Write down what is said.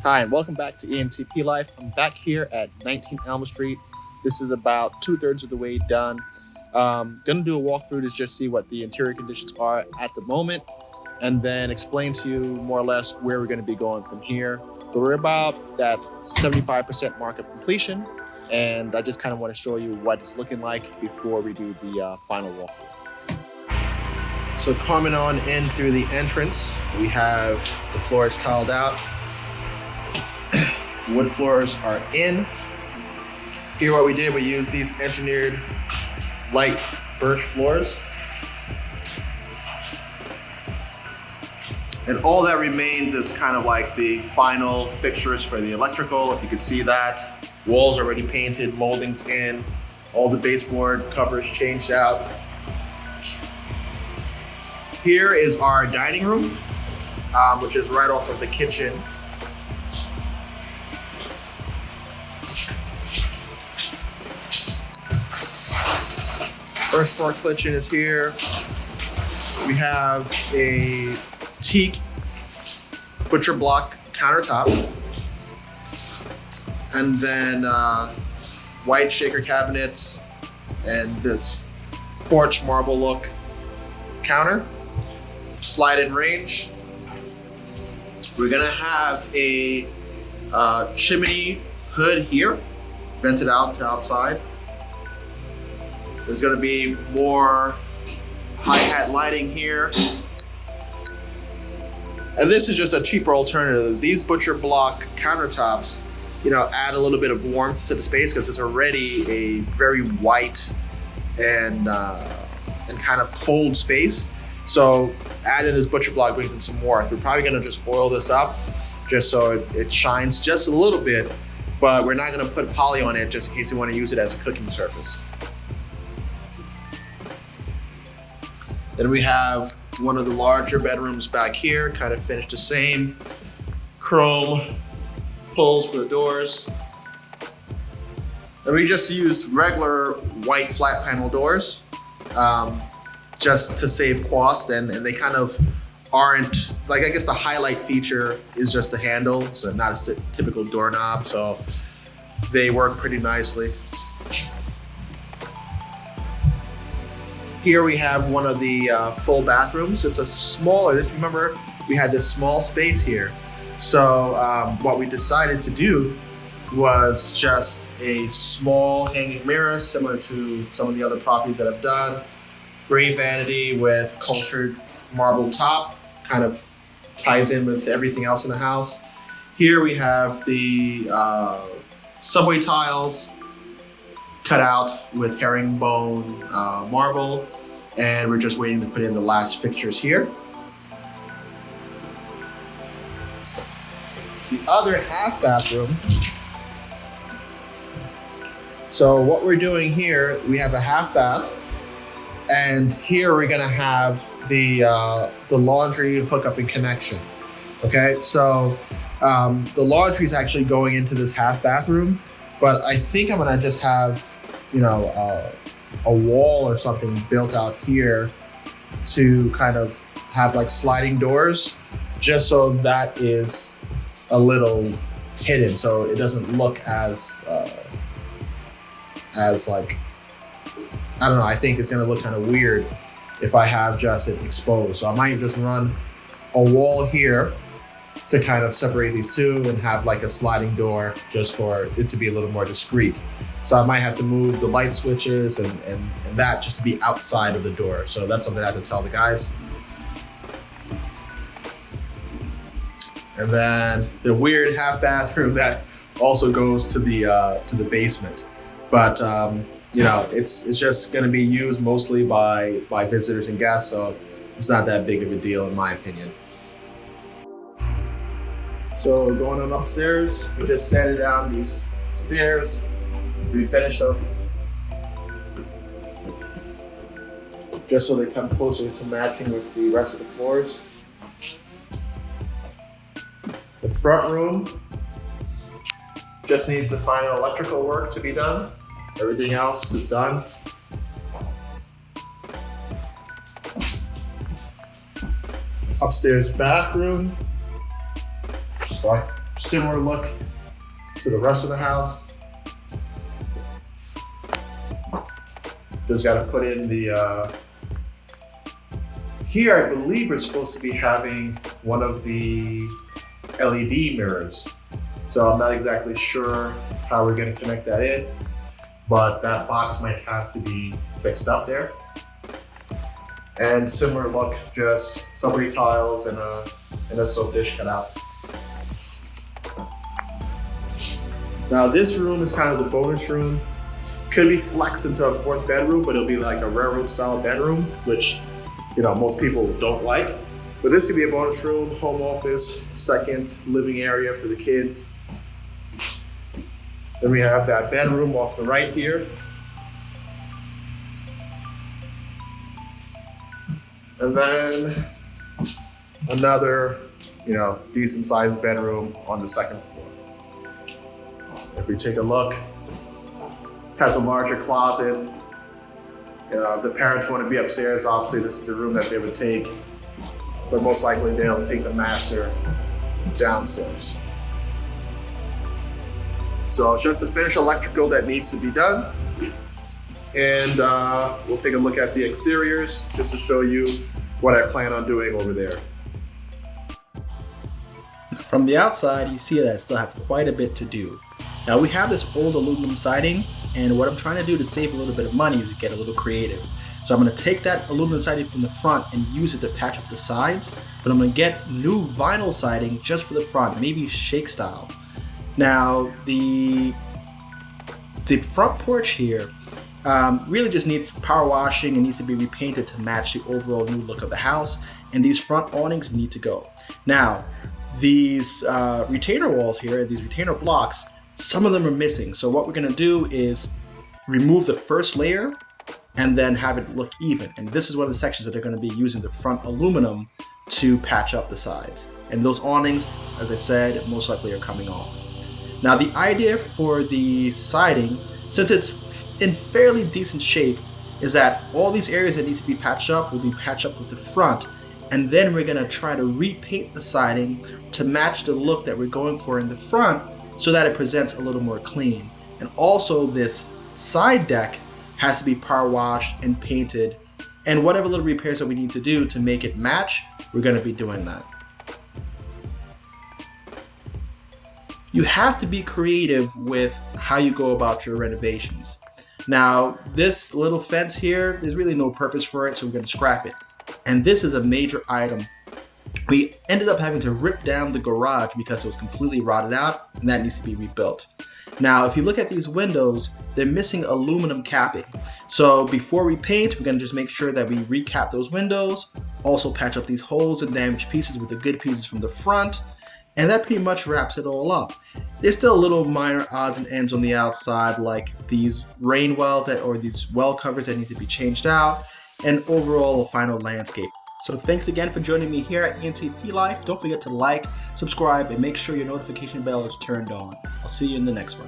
Hi, and welcome back to ENTP Life. I'm back here at 19 Elm Street. This is about 2/3 of the way done. Gonna do a walkthrough to just see what the interior conditions are at the moment, and then explain to you more or less where we're gonna be going from here. But we're about that 75% mark of completion, and I just kind of want to show you what it's looking like before we do the final walkthrough. So coming on in through the entrance, we have the floors tiled out. Wood floors are in. Here what we did, we used these engineered light birch floors. And all that remains is kind of like the final fixtures for the electrical, if you could see that. Walls already painted, moldings in, all the baseboard covers changed out. Here is our dining room, which is right off of the kitchen. First floor kitchen is here. We have a teak butcher block countertop, and then white shaker cabinets, and this porch marble look counter, slide-in range. We're gonna have a chimney hood here, vented out to outside. There's gonna be more hi-hat lighting here. And this is just a cheaper alternative. These butcher block countertops, add a little bit of warmth to the space because it's already a very white and kind of cold space. So adding this butcher block brings in some warmth. We're probably gonna just oil this up just so it shines just a little bit, but we're not gonna put poly on it just in case you wanna use it as a cooking surface. Then we have one of the larger bedrooms back here, kind of finished the same. Chrome pulls for the doors. And we just use regular white flat panel doors just to save cost, and they kind of aren't, I guess the highlight feature is just the handle, so not a typical doorknob, so they work pretty nicely. Here we have one of the full bathrooms. It's a smaller, remember we had this small space here. So what we decided to do was just a small hanging mirror, similar to some of the other properties that I've done. Gray vanity with cultured marble top, kind of ties in with everything else in the house. Here we have the subway tiles, cut out with herringbone marble, and we're just waiting to put in the last fixtures here. The other half bathroom. So what we're doing here, we have a half bath, and here we're gonna have the laundry hookup and connection. Okay, so the laundry is actually going into this half bathroom, but I think I'm gonna just have, a wall or something built out here to kind of have like sliding doors, just so that is a little hidden, so it doesn't look as like, I don't know, I think it's gonna look kind of weird if I have just it exposed. So I might just run a wall here to kind of separate these two and have like a sliding door just for it to be a little more discreet. So I might have to move the light switches and that just to be outside of the door. So that's something I have to tell the guys. And then the weird half bathroom that also goes to the basement. But it's just gonna be used mostly by visitors and guests, so it's not that big of a deal in my opinion. So going on upstairs, we just sanded down these stairs. We finished them just so they come closer to matching with the rest of the floors. The front room just needs the final electrical work to be done. Everything else is done. Upstairs bathroom. So Similar look to the rest of the house. Just got to put in the, here I believe we're supposed to be having one of the LED mirrors. So I'm not exactly sure how we're going to connect that in, but that box might have to be fixed up there. And similar look, just some tiles and a soap dish cut out. Now this room is kind of the bonus room. Could be flexed into a fourth bedroom, but it'll be like a railroad style bedroom, which most people don't like. But this could be a bonus room, home office, second living area for the kids. Then we have that bedroom off the right here. And then another, decent sized bedroom on the second floor. If we take a look, has a larger closet. If the parents want to be upstairs, obviously this is the room that they would take, but most likely they'll take the master downstairs. So it's just the finished electrical that needs to be done. And we'll take a look at the exteriors just to show you what I plan on doing over there. From the outside, you see that I still have quite a bit to do. Now we have this old aluminum siding, and what I'm trying to do to save a little bit of money is to get a little creative. So I'm going to take that aluminum siding from the front and use it to patch up the sides, but I'm going to get new vinyl siding just for the front, maybe shake style. Now the front porch here really just needs power washing and needs to be repainted to match the overall new look of the house, and these front awnings need to go. Now these retainer walls here, these retainer blocks, some of them are missing. So what we're going to do is remove the first layer and then have it look even. And this is one of the sections that are going to be using the front aluminum to patch up the sides. And those awnings, as I said, most likely are coming off. Now the idea for the siding, since it's in fairly decent shape, is that all these areas that need to be patched up will be patched up with the front, and then we're going to try to repaint the siding to match the look that we're going for in the front so that it presents a little more clean. And also this side deck has to be power washed and painted, and whatever little repairs that we need to do to make it match, we're going to be doing that. You have to be creative with how you go about your renovations. Now this little fence here, there's really no purpose for it, so we're going to scrap it. And this is a major item. We ended up having to rip down the garage because it was completely rotted out, and that needs to be rebuilt. Now if you look at these windows, they're missing aluminum capping. So before we paint, we're going to just make sure that we recap those windows, also patch up these holes and damaged pieces with the good pieces from the front, and that pretty much wraps it all up. There's still little minor odds and ends on the outside, like these rain wells or these well covers that need to be changed out, and overall a final landscape. So thanks again for joining me here at ENTP Life. Don't forget to like, subscribe, and make sure your notification bell is turned on. I'll see you in the next one.